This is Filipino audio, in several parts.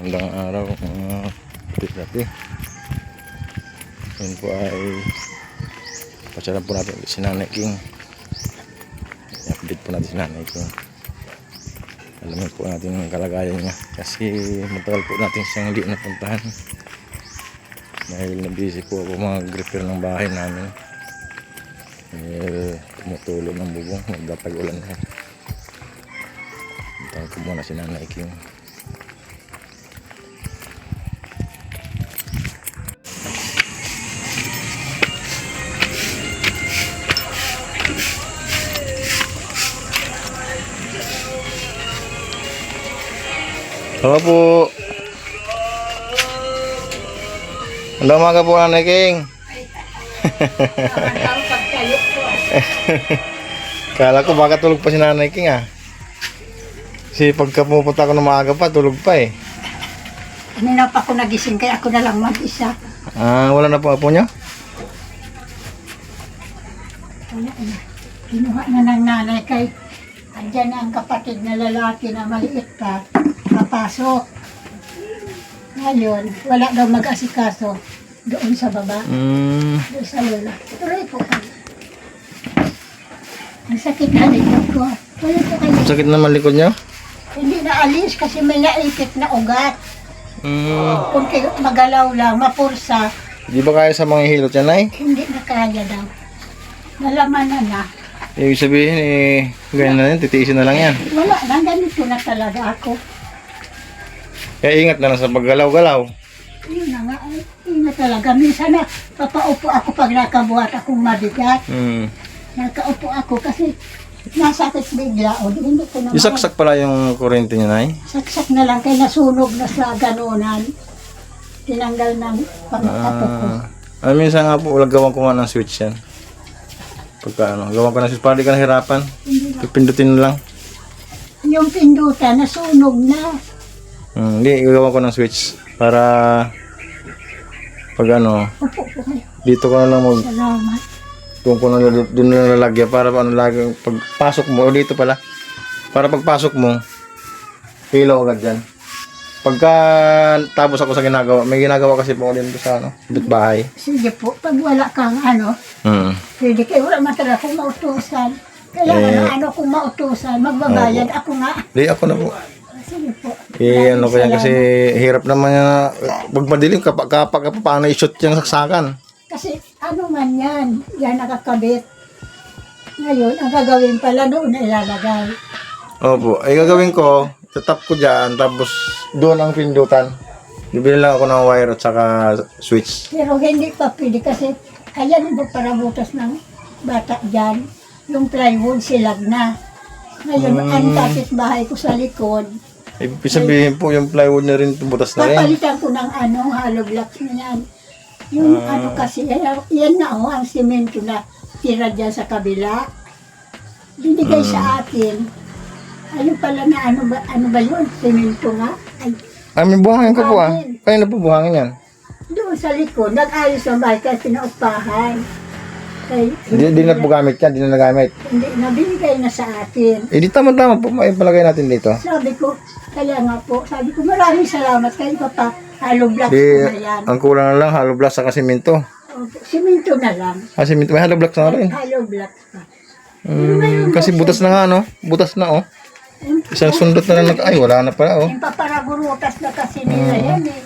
Magandang araw mga kapit-kapit. Ngayon po ay pasyalan po natin si Nanay King. I-update po natin si Nanay King. Alamin po natin ang kalagayan niya kasi matagal po natin siyang hindi napuntahan dahil na-busy po ako mag-repair ng bahay namin dahil tumutulo ng bubong, magdapag-ulan na. Puntahan ko muna si Nanay King. Hello po. Magandang umaga po, Nanay King. Kala ko baka tulog pa si Nanay King ah. Kasi pagka pupunta ako ng maaga pa, tulog pa eh. Kanina pa ako nagising kaya ako na lang mag-isa. Ah, wala na po apo niyo? Wala na. Kinuha na ng nanay kay andyan na ang kapatid na lalaki na maliit pa. Papasok. Ngayon, wala daw mag-asikaso doon sa baba. Doon sa lola. Tuloy po kami. Ang sakit na likod ko. Wala po kayo. Ang sakit naman likod niyo? Hindi na alis kasi may naipit na ugat. Kung kayo magalaw lang, mapursa, Di ba kaya sa mga hilot yan, Nay? hindi na kaya daw. Nalaman na. Ibig sabihin eh, ganyan na yan, titiisin na lang yan. Wala na, ganito na talaga ako. Kaya ingat na lang sa paggalaw-galaw. Yun na nga, yun na talaga. Minsan na, papaupo ako pag nakabuhat akong mabigat. Nakaupo ako kasi nasakit bigla o hindi ko na Isaksak pala yung kurente niya, Nay? saksak na lang kaya nasunog na sa ganunan. Tinanggal ng pangkapo ko. Minsan nga po, gawan ko nga ng switch yan. Pagka gawan ko ng switch para di ka nahirapan. Pipindutin lang. Yung pindutan, nasunog na. Hindi, gawan ko ng switch para pag Upo po kayo. dito ko na lang Salamat. doon ko na doon na lalagyan para lagi pagpasok mo o dito pala para pagpasok mo ilaw agad dyan. Pagka tapos ako sa ginagawa, may ginagawa kasi po ako dito sa bahay. Sige po, pag wala kang pwede kayo wala man talaga kung mautusan. Kaya kung mautusan, magbabayad ako nga. Di ako na po. Sige po. Ko yan kasi hirap naman yan. Pag madilim, kapag paano i-shoot yung saksakan. Kasi man yan nakakabit. Ngayon, ang gagawin pala doon na ilalagay. Opo, ay gagawin ko, tatap ko dyan, tapos doon ang pindutan. Bibili lang ako ng wire at saka switch. Pero hindi pa pwede kasi ayan ang para butas ng bata dyan. Yung plywood silag na. Ngayon, ang kapitbahay ko sa likod. Ibig sabihin po, yung plywood na rin, butas na rin. Papalitan ko ng hollow blocks na yan. Yung kasi, yan na ang simento na tira dyan sa kabila. Binigay sa atin. Ano pala na, ano ba yun? Simento nga. Ay, may buhangin ko po ah. Kaya na po buhangin yan. Doon sa likod, nag-ayos ang bahay kasi pinaupahan. Hindi na po gamit yan, hindi na nagamit. Hindi, nabinigay na sa atin. Eh, di tama-tama po, maipalagay natin dito. Sabi ko, kaya nga po, sabi ko, maraming salamat kayo pa hollow blocks Di, ko na yan. ang kulang na lang, hollow blocks sa simento. Simento na lang. Simento, may hollow blocks na rin. Hollow blocks pa. Kasi butas na nga, butas na, Isang sundot na lang, ay, wala na pala, Yung paparaburutas na kasi nila yan eh.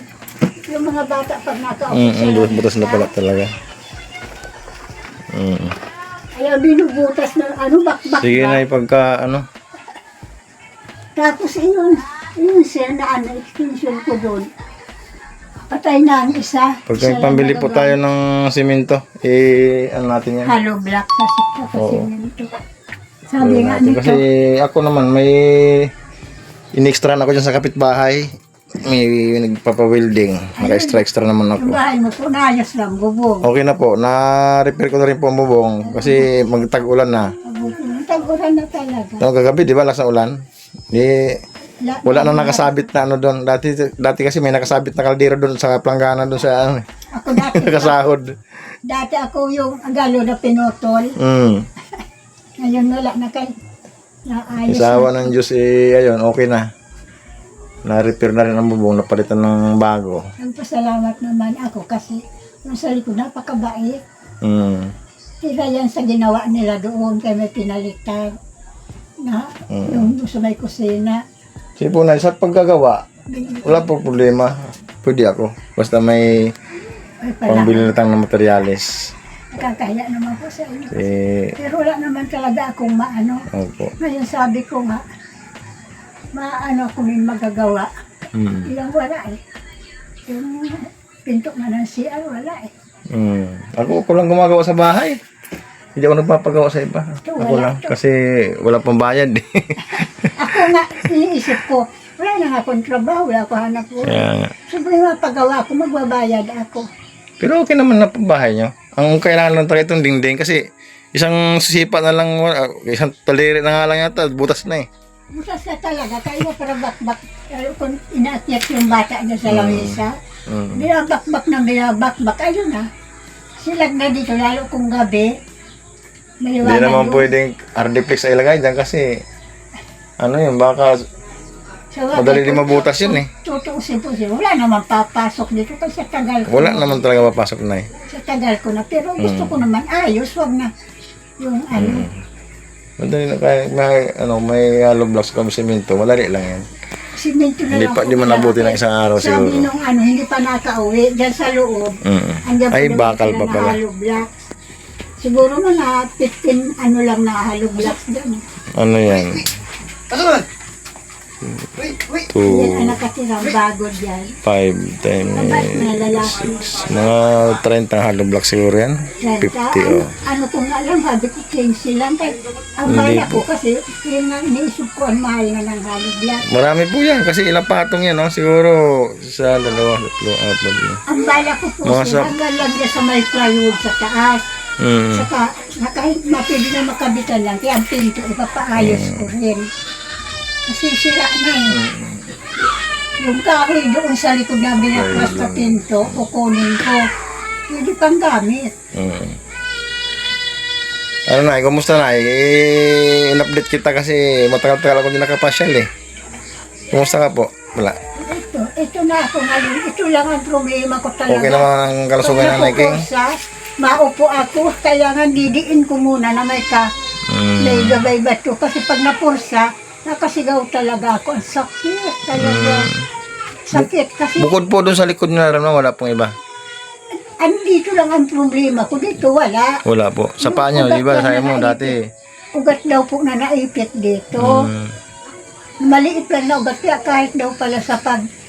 Yung mga bata pag nakaupo butas na pala talaga. Kaya binubutas na bakbak. Sige na, pagka, Tapos yun siya na extension ko doon. Patay na ang isa. Pagka pambili po tayo ng simento, natin yan. Hollow block sa simento. Sabi nga nito. Kasi ako naman, may in-extra na ako dyan sa kapitbahay. May nagpapa-welding. Naka-extra naman ako. Yung bahay mo po, naayos lang, bubong. Okay na po. Na-repair ko na rin po ang bubong. Kasi magtag-ulan na. Tag-ulan na talaga. Kagabi, di ba, lakas na ulan? Wala na nakasabit na doon. Dati kasi may nakasabit na kaldero doon sa planggana doon sa Ako dati. nakasahod. Dati ako yung galo na pinutol. Ngayon wala na kayo. Naayos Isawa ng Diyos, ayun, okay na. Na-repair na rin ang bubong, napalitan ng bago. Nagpasalamat naman ako kasi yung sa likod napakabait. Mm. Isa yan sa ginawa nila doon kaya may pinalitan na yung sa may kusina. Sige po na, sa paggagawa, wala po problema. Pwede ako. Basta may Ay pala, pambili na tayo ng materyales. nakakahiya naman po sa inyo. Eh, Pero wala naman talaga akong maano. opo. Ngayon sabi ko nga, maano ko rin magagawa. Mm. Ilang wala eh. Yung pinto na ng CR, wala eh. Mm. Ako lang gumagawa sa bahay. Hindi ako nagpapagawa sa iba. Ito, Ako wala lang. to. Kasi wala pang bayad eh. Ako nga, iniisip ko, wala na nga akong trabaho, wala ako hanap ko. Kaya nga. Sabi nga paggawa ko, magbabayad ako. Pero okay naman na pang bahay nyo. Ang kailangan lang talaga itong dingding kasi isang sisipa na lang, isang taliri na nga lang yata, butas na eh. Butas na talaga, kaya para bakbak, kung inaakyat yung bata niya sa langisa, Mm. binabakbak na binabakbak, ayun na. Silag na dito, lalo kung gabi, may Hindi naman pwedeng hardiplex ay ilagay dyan kasi ano yun, baka madali din mabutas yun eh. Tutuusin po siya, wala naman papasok dito kasi sa tagal ko. Wala naman talaga papasok na eh. Sa tagal ko na, pero gusto ko naman ayos, wag na yung ano. Madali na kaya may hollow blocks kami semento, madali lang yan. Simento na Hindi lang pa, po di man nabuti ng kailangan. isang araw Sabi siguro. nung ano, hindi pa nakauwi, dyan sa loob. Mm. Andyan Ay, daw bakal sila pa na pala. hollow blocks. Siguro mga 15 ano lang na hollow blocks dyan. Ano yan? Yan 2, ang nakatirang bago dyan. 5, 10, Mabait na lalaki. 6, mga 30 hollow blocks siguro yan. 50 oh. Ano kung alam, sabi ko 15 lang. Kaya ang Hindi bala ko kasi, yun nga iniisip ko, ang mahal na ng hollow blocks. Marami po yan kasi ilang patong yan, no? Siguro sa 2, 3, 4. Ang bala ko po Mga siya, sa- hanggang lang dyan sa may plywood sa taas. Mm. Saka, kahit mapili na makabitan lang, kaya ang pinto, ipapaayos ko rin. Kasi sira na eh. Yung kahoy doon sa likod na binaklas sa pinto, kukunin ko. Pwede pang gamit. Mm. Ano na, kumusta na? In-update kita kasi matagal-tagal ako din nakapasyal eh. Kumusta ka po? Wala. Ito na ako ngayon. Ito lang ang problema ko talaga. Okay naman ang kalusugan ng Nanay King? Maupo ako, kailangan didiin ko muna na may may gabay bato. Kasi pag napursa, nakasigaw talaga ako. Ang sakit talaga. Sakit kasi Bukod po doon sa likod nyo naramdaman, wala pong iba. dito lang ang problema ko. Dito wala. Wala po. Sa paa nyo, di ba? Sabi mo dati. Ugat daw po na naipit dito. Mm. Maliit lang na ugat. Kaya kahit daw pala sa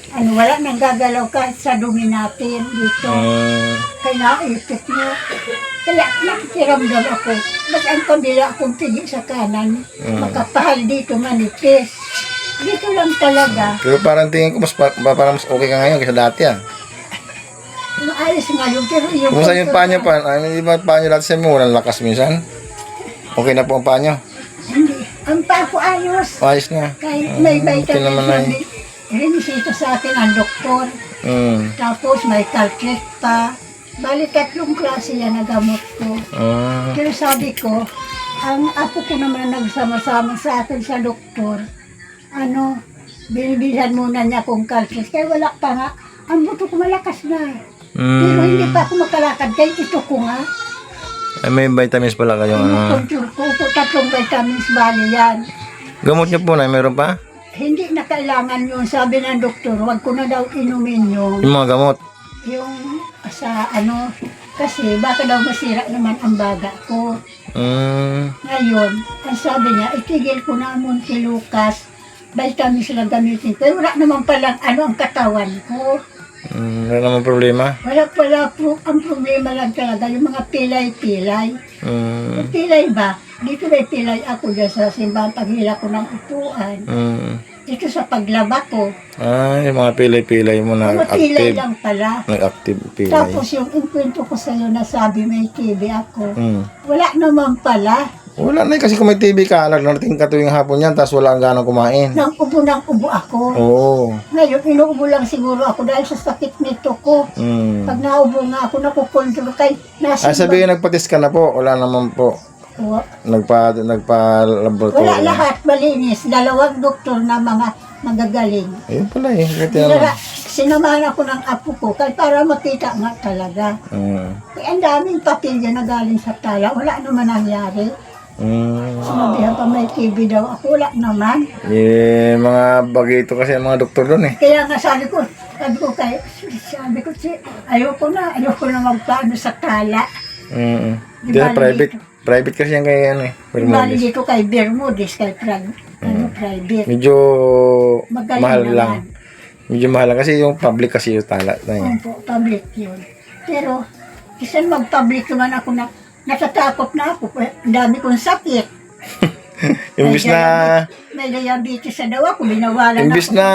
wala nang gagalaw kahit sa dumi natin dito. Kaya naipit niya. Kaya nakikiramdam ako. Ba't ang kabila akong pigi sa kanan? Makapahal dito, manipis. Dito lang talaga. Pero parang tingin ko parang mas okay ka ngayon kaysa dati ah. Maayos ngayon. Pero yung Kumusta yung paa nyo pa? Di ba paa nyo dati sa mo? Walang lakas minsan? Okay na po ang paa nyo? Hindi. Ang pa ko ayos. Ayos na. Kahit may okay naman na vitamins na rinisita sa akin ang doktor. Tapos may calcet pa. Bali, 3 klase yan na gamot ko. Pero sabi ko, ang apo ko naman nagsama-sama sa akin sa doktor, binibilhan muna niya akong calcet. Kaya wala pa nga. Ang buto ko malakas na. Pero hindi pa ako makalakad. Kaya ito ko nga. Ay, may vitamins pala kayong ano. Control ko. 3 vitamins bali yan. Gamot nyo po na, meron pa? Hindi na kailangan yun. Sabi ng doktor, wag ko na daw inumin yun. Yung mga gamot. Yung sa kasi baka daw masira naman ang baga ko. Ngayon, ang sabi niya, itigil ko na ang Lucas, vitamins lang gamitin ko. Wala naman palang ang katawan ko. Wala naman problema. Wala pala, ang problema lang talaga, yung mga pilay-pilay. Yung pilay ba? Dito may pilay ako dyan sa simbahan paghila ko ng upuan. Ito sa paglaba ko. Yung mga pilay-pilay mo na Mga pilay active. lang pala. Nag-active pilay. Tapos yung ikwento ko sa'yo na sabi may TB ako. Mm. Wala naman pala. Wala na kasi kung may TV ka, narating ka tuwing hapon yan, tapos wala kang ganang kumain. Nang ubo ako. Oo. Ngayon, inuubo lang siguro ako dahil sa sakit nito ko. Pag naubo nga ako, nakukontrol kay nasa Sabihin, nagpatis ka na po, wala naman po. Nagpa-laboratory. Wala lahat, malinis. 2 doktor na mga magagaling. Ayun pala eh. Buti Sinara, naman. sinamahan ako ng apo ko para makita nga talaga. Eh, ang daming papel yan na galing sa tala. Wala naman nangyari. Sinabihan pa may TB daw ako. Wala naman. Eh, mga bagito kasi ang mga doktor doon eh. Kaya nga sabi ko ayoko na magpaano sa tala. Hindi na private. Private kasi yan kay ano eh. Bali Bermudez. dito kay Bermudez, kay private. Medyo Magaling mahal naman. lang. Medyo mahal lang kasi yung public kasi yung tala na yun. Opo, public yun. Pero, isa mag-public naman ako na natatakot na ako. Ang dami kong sakit. Imbis na May diabetes sa daw ako, binawalan imbis na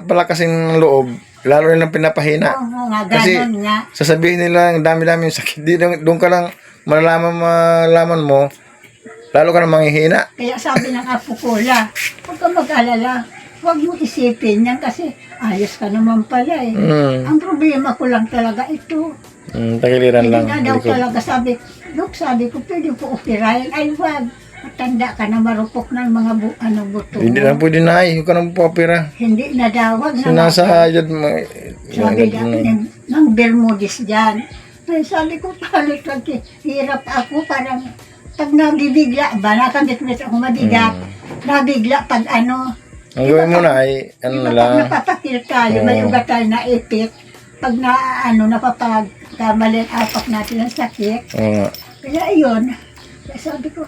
palakasin ng loob, lalo nilang pinapahina. Oo nga, Kasi ganon nga. sasabihin nila ang dami-dami yung sakit. Doon ka lang malaman mo, lalo ka na manghihina. Kaya sabi ng apo ko, huwag ka mag-alala. Huwag mo isipin yan kasi ayos ka naman pala eh. Ang problema ko lang talaga ito. Tagiliran Hindi lang. na daw likod. talaga sabi ko, pwede po operahin. Ay, wag. Matanda ka na, marupok na ang mga buto. Hindi na pwede na eh. Huwag ka nang papira. Hindi na daw, wag na. Sinasa edad mo. Sabi ng Bermudez dyan. Ay, sabi ko, palit hirap ako, parang pag nabibigla, ba, nakambit-bit ako mabigat, nabigla pag ano, Ang gawin mo na ay, ano na lang. pag napapakil tayo, may ugat tayo na ipit, pag napapagkamalin apak natin ang sakit, kaya yun, kaya sabi ko,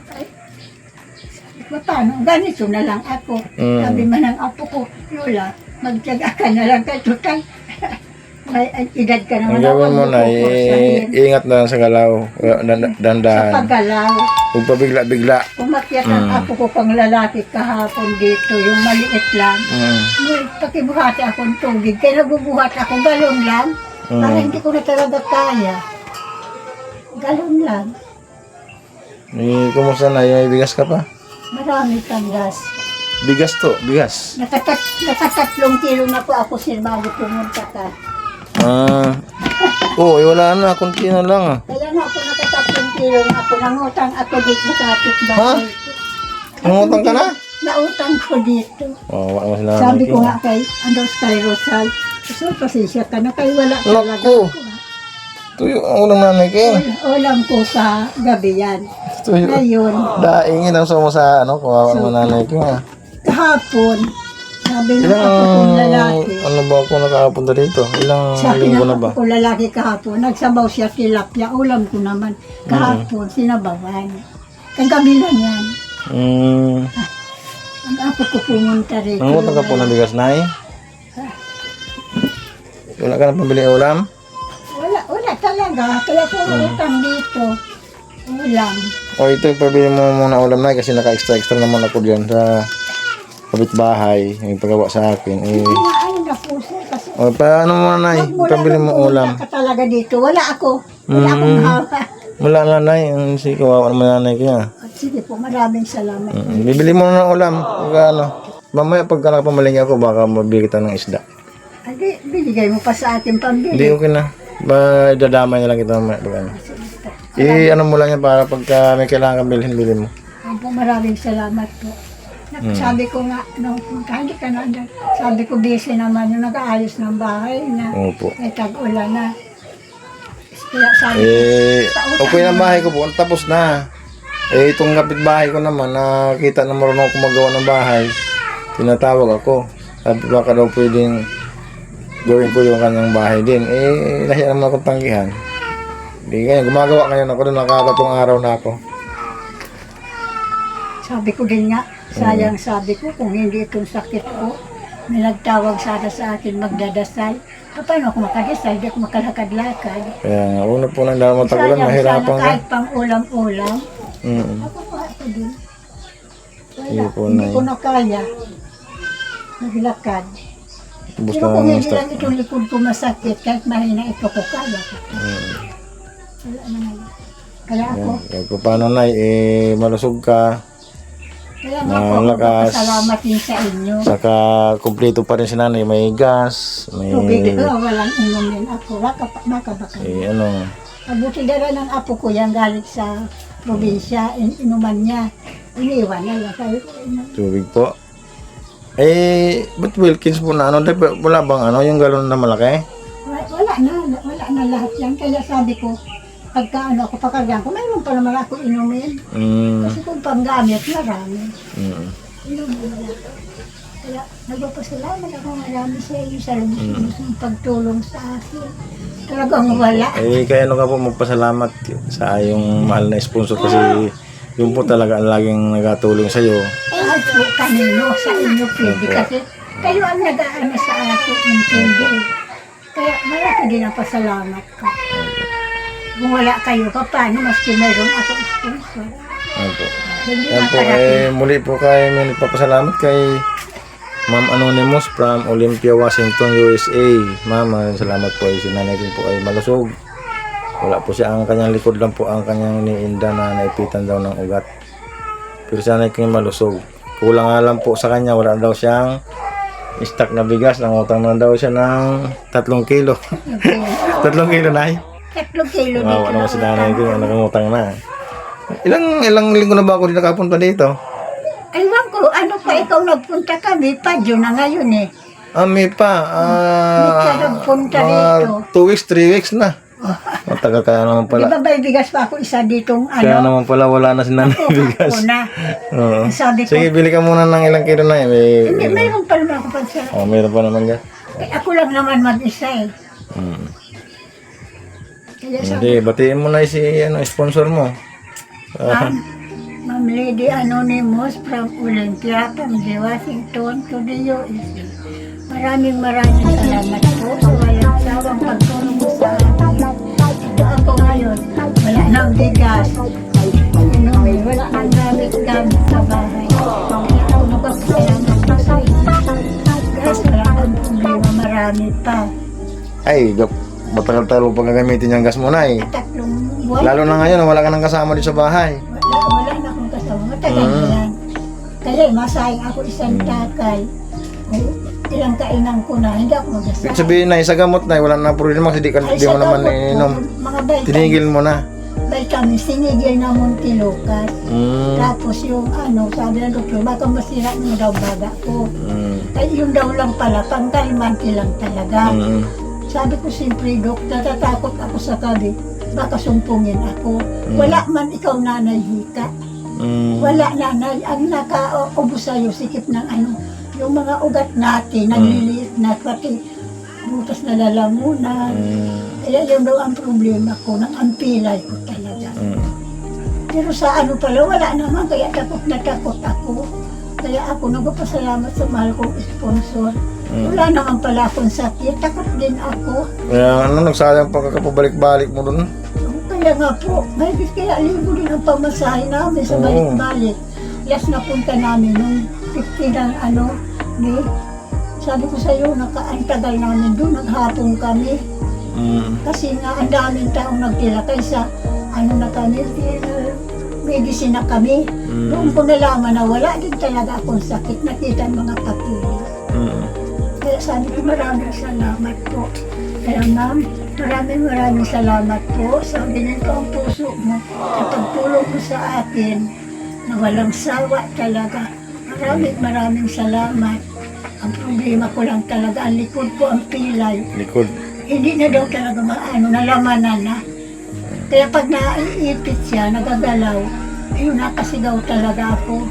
paano, ganito na lang ako. Sabi man ng apo ko, Lola, magtyaga ka na lang kay tutay. May edad ka naman. Ang gawin mo na ay, ingat na lang sa galaw. Sa Dandahan. paggalaw. Huwag pa bigla-bigla. Umakyat ang apo ko pang lalaki kahapon dito, yung maliit lang. Pakibuhati akong tubig. Kaya nabubuhat ako, galon lang. Para hindi ko na talaga kaya. Galon lang. Eh, kumusta na? May bigas ka pa? Marami kang gas. Bigas to, bigas. Nakatatlong kilo na po ako sir bago pumunta ka. Wala na. Kunti na lang ah. Kaya nga ako nakatatlong kilo na ako. Nangutang ako dito sa kapitbahay. Nangutang ka na? Nautang ko dito. Wala mo sila. Sabi ko nga kay Rosal, so pasensya ka na kay wala talaga Naku. ako. Ito yung unang nanay ko. Ulam ko sa gabi yan. Ito yung Ngayon, daingin ang sumo sa ano, kawawa mo nanay ko ah. kahapon, sabi ng ako kong lalaki, Ano ba ako nakapunta dito? Ilang sabi linggo ng na ba? ako kong lalaki kahapon, nagsabaw siya tilapia, ulam ko naman. Kahapon, sinabawan. Kagabi lang yan. Ang apo ko pumunta rito. Nangutang ka po ng bigas, nay? Wala ka na pambili ng ulam? Wala talaga. Kaya po utang dito. Ulam. O ito, pabili mo muna ulam na kasi naka-extra naman ako dyan sa kapitbahay. Yung pagawa sa akin. Kumain na po siya kasi Paano mo na, nay? Pabili mo ulam. ka talaga dito. Wala ako. Wala akong hawa. Wala na, nay. Si kawawa naman nanay ko yan. At sige po, maraming salamat. Bibili mo na ng ulam. Pag ano. Mamaya pagka nakapamaling ako, baka mabili kita ng isda. Adi, binigay mo pa sa atin pambili. Hindi, okay na. Dadamay na lang kita mamaya. Pag ano. Ano mo lang yan para pagka may kailangan kang bilhin, bilhin mo. Po, maraming salamat po. Sabi ko nga, hindi ka na, sabi ko busy naman yung nag-aayos ng bahay na Opo. may tag-ulan na. Kaya sabi Okay na bahay ko po. Tapos na. Itong kapitbahay ko naman, nakita na marunong ako magawa ng bahay. Tinatawag ako. Sabi baka daw pwedeng gawin ko yung kanyang bahay din. Nahiya naman akong tanggihan. Hindi ganyan. Gumagawa ngayon ako doon. Nakakatong araw na ako. sabi ko din nga, sayang sabi ko, kung hindi itong sakit ko, may nagtawag sana sa akin magdadasal. Paano ako makadasal? Hindi ako makalakad-lakad. Kaya nga, una po nang dahil matagulan, Sayang sana mahirapan ka. kahit pang ulam-ulam. Ako pa ako din. Sige po, Hindi Nay. ko na kaya. Naglakad. Ubus Pero na kung ng hindi stock. lang itong likod ko masakit, kahit mahina ito ko kaya ko. Wala na ngayon. Kaya ako, Kaya paano na, malusog ka. kaya nga ako, Malakas. salamat din sa inyo. Saka kumpleto pa rin si nanay. May gas, may Tubig ko, walang inumin ako. Makabaka. ano. Mabuti dala ng apo ko yan galing sa probinsya, inuman niya. Iniwan na lang. Sabi ko, Tubig po. Ba't Wilkins po na ano? Wala bang ano, yung galon na malaki? Wala na lahat yan. Kaya sabi ko, pagka ano ako pakargaan ko, mayroon pa naman ako inumin. Kasi kung panggamit, marami. Inumin na ako. Kaya nagpapasalamat ako marami sa iyo sa lubos ng pagtulong sa akin. Talagang wala. Kaya ano ka po magpasalamat sa yung mahal na sponsor kasi yun po talaga ang laging nagatulong sa iyo. At po kanino sa inyo pwede kasi kayo ang nag-aano sa akin ng pwede. Kaya malaki din ang pasalamat ko. Kung wala kayo, paano maski mayroon ako sponsor? Opo. Hindi Yan po, makarating. muli po kayo may nagpapasalamat kay Ma'am Anonymous from Olympia, Washington, USA. Ma'am, salamat po ay si nanay din po ay malusog. Wala po siya, ang kanyang likod lang po ang kanyang niinda na naipitan daw ng ugat. Pero sana ay kanyang malusog. Kulang nga lang po sa kanya, wala daw siyang stock na bigas. Nangutang na daw siya ng 3 kilo. 3 kilo na 3 kilo dito. wow, ano mo si nanay ko, nakangutang na. Ilang linggo na ba ako dito nakapunta dito? Aywan ko, ano pa ikaw nagpunta kami, Padyo na ngayon eh. May pa. May ka nagpunta mga dito. 2 weeks, 3 weeks na. Matagal kaya naman Di pala. ba may bigas pa ako isa ditong Kaya ano? naman pala wala na si nanay Ako bigas. na. Oo. Sabi ko, Sige, bili ka muna ng ilang kilo na eh. hindi, mayroon pa naman ako pansa. Meron pa naman yan. Ako lang naman mag-isa eh. Kaya sabi Hindi, batiin mo na si sponsor mo. Ma'am Lady Anonymous from Olympia, from the Washington to the USA. Maraming salamat po sa walang sawang pagtulong mo sa akin. Ito ako ngayon, wala nang bigas. Wala nang gamit sa bahay. Kaya ako magpapasalamat po sa inyo. Guys, wala kang problema, marami pa. Ay, matagal-tagal pa gagamitin yung gas mo na eh. 3 buwan. Lalo na ngayon, wala ka nang kasama dito sa bahay. Wala na akong kasama. Matagal na yan. Kaya masayang ako isang takal. Ilang kainan ko na, hindi ako Ibig magasama. sabihin na, sa gamot na, wala na problema kasi di mo naman ininom. Mga vitamin. Tinigil mo na. Vitamin, sinigil na Montilucas. Mm. Tapos yung ano, sabi ng doktor, baka masira mo daw baga ko. Kaya yun daw lang pala, pangkalmanti lang talaga. Sabi ko, siyempre, Dok, natatakot ako sa kabi. Baka sumpungin ako. Wala man ikaw nanay hika. Wala nanay. Ang nakaubos sa'yo, sikip ng ano, yung mga ugat natin, nagliliit na, pati butas na lalamunan. Kaya yun daw ang problema ko, nang ampilay ko talaga. Pero sa ano pala, wala naman, kaya takot na takot ako. Kaya ako nagpapasalamat sa mahal kong sponsor. Wala naman pala akong sakit, takot din ako. Kaya nagsayang pagkakapabalik-balik mo dun. Kaya nga po, may kaya libo din ang pamasahe namin sa balik-balik. Last na punta namin nung 15 ng ano, sabi ko sa'yo, nakaantagal namin doon, naghapon kami. Kasi nga, ang daming taong nagtila kaysa, ano na kami, medicine na kami. Doon ko nalaman na wala din talaga akong sakit, nakita ang mga papilis. Kaya sabi ko, maraming salamat po. Kaya ma'am, maraming salamat po. Sabi nito ang puso mo, sa pagtulong mo sa akin, na walang sawa talaga. Maraming salamat. Ang problema ko lang talaga, ang likod ko ang pilay. Likod. Hindi na daw talaga nalamanan na. Kaya pag naiipit siya, nagagalaw, ayun, nakasigaw talaga ako.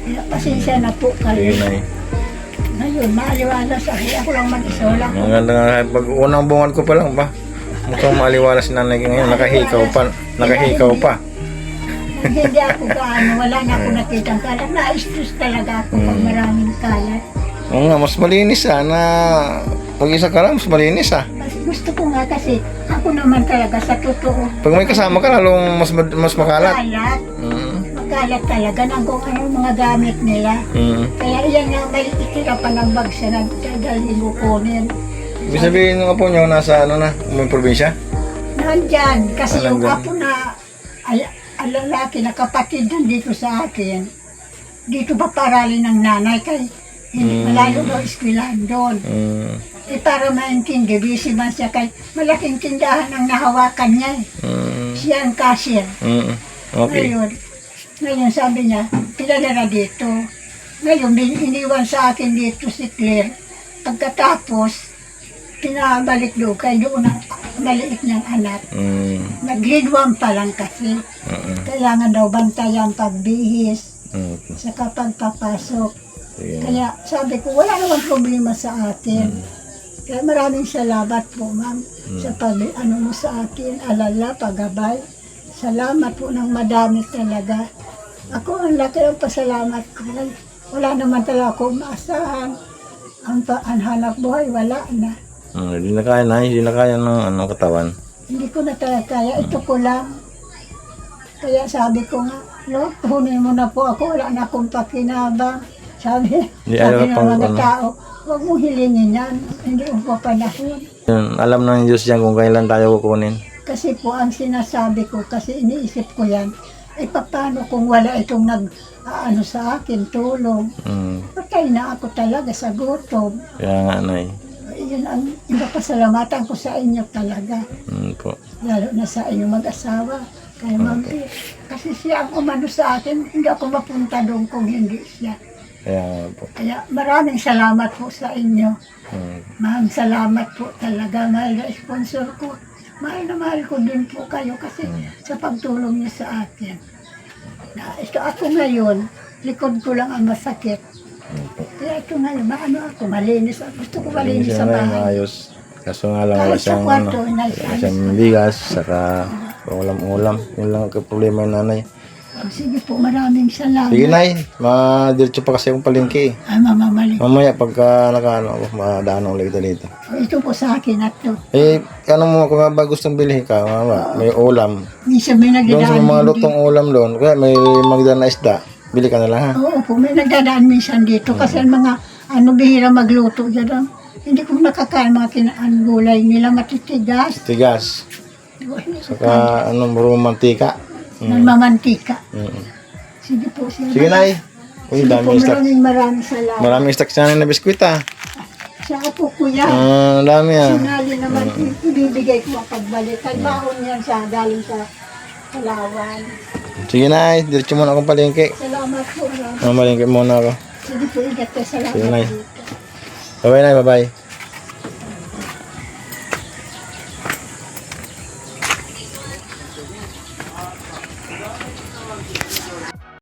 Kaya pasensya na po Sige kayo. na eh. Ngayon, maaliwalas ako. Ako lang mag-isa. Wala ko. Ang ganda nga, pag unang bungan ko pa lang ba? Mukhang maaliwala si nanay ko ngayon, nakahikaw pa. Nakahikaw pa. Hindi ako gaano, wala na ako nakitang kalat. Na-stress talaga ako pag maraming kalat. Oo nga, mas malinis na pag-isa ka lang, mas malinis Mas gusto ko nga kasi ako naman talaga sa totoo. Pag may kasama ka, lalong mas makalat. Kalat. Makalat talaga ng kung ano mga gamit nila. Kaya iyan nga may itira pa ng bag siya nagdadali mo kunin. Ibig sabihin ng apo niyo, nasa ano na, may probinsya? Nandyan, kasi yung Nandyan. apo na lalaki na kapatid nandito sa akin, dito pa parali ng nanay kay malayo daw eskwelahan doon. Para maintindi, busy man siya kay malaking tindahan ang nahawakan niya. Siya ang cashier. Okay. Ngayon sabi niya, pinadala dito. Ngayon, iniwan sa akin dito si Claire. Pagkatapos, pinabalik doon kay doon ang maliit niyang anak. Nag-grade 1 pa lang kasi. Kaya nga daw bantayan pagbihis, saka pagpapasok. Kaya sabi ko, wala naman problema sa atin. Kaya maraming salamat po, ma'am, sa ano mo sa akin, alala, paggabay. Salamat po ng madami talaga. Ako, ang laki ang pasalamat ko. Wala naman talaga akong maasahan. Ang hanap buhay, wala na. Hindi na kaya na, hindi na kaya ng katawan. Hindi ko na talaga kaya. Ito ko lang. Kaya sabi ko nga, Lord, kunin mo na po ako. Wala na akong pakinabang. Sabi ng mga tao, huwag mo hilingin yan. Hindi mo pa panahon. Alam ng Diyos yan kung kailan tayo kukunin. Kasi po ang sinasabi ko, kasi iniisip ko yan, ay paano kung wala itong nag-ano sa akin, tulong. Patay na ako talaga sa gutom. Kaya nga, Nay. Yun ang pasalamatan ko sa inyo talaga. Po. Lalo na sa inyong mag-asawa. Kaya Ma'am P. Kasi siya ang umano sa akin, hindi ako mapunta doon kung hindi siya. Kaya nga po. Kaya maraming salamat po sa inyo. Ma'am, salamat po talaga. Mahal na sponsor ko. Mahal na mahal ko din po kayo kasi sa pagtulong niyo sa akin. Na, ito ako ngayon, likod ko lang ang masakit. Kaya ito ngayon, maano ako, malinis. Gusto ko malinis sa bahay. Ayos. Kaso nga lang wala Kahit sa siyang, kwarto, wala siyang bigas, saka ulam-ulam. Yun lang ang problema ng nanay. Sige po, maraming salamat. Sige, Nay. Diretso pa kasi akong palengke. Ay, mamamalik. Mamaya pagka nakaano ako, madaan ulit dito. Ito po sa akin at to. Ano mo, kung nga ba gustong bilhin ka, mama, may ulam. Minsan may Doon sa nagdadaan mga din lutong ulam doon, kaya may magdala na isda. Bili ka na lang, ha? Oo po, may nagdadaan minsan dito. Kasi ang mga bihira magluto dyan. Hindi ko nakakain mga kinaan gulay nila, matitigas. Tigas. Saka, puro mantika. Nagmamantika. Sige po, sir. Sige, Nay. Uy, Sige po, daming stock. maraming salamat. Maraming stock sana na biskwit, ha? Sa apo ko yan. Dami, ha? Sinali naman, ibibigay ko ang pagbalik. Kay baon yan sa galing sa Palawan. Sige, Nay. Diretso muna akong palengke. Salamat po. Malingke muna ako. Sige po, ingat kayo. Salamat Sige, Nay. dito. Bye-bye, Nay. Bye-bye.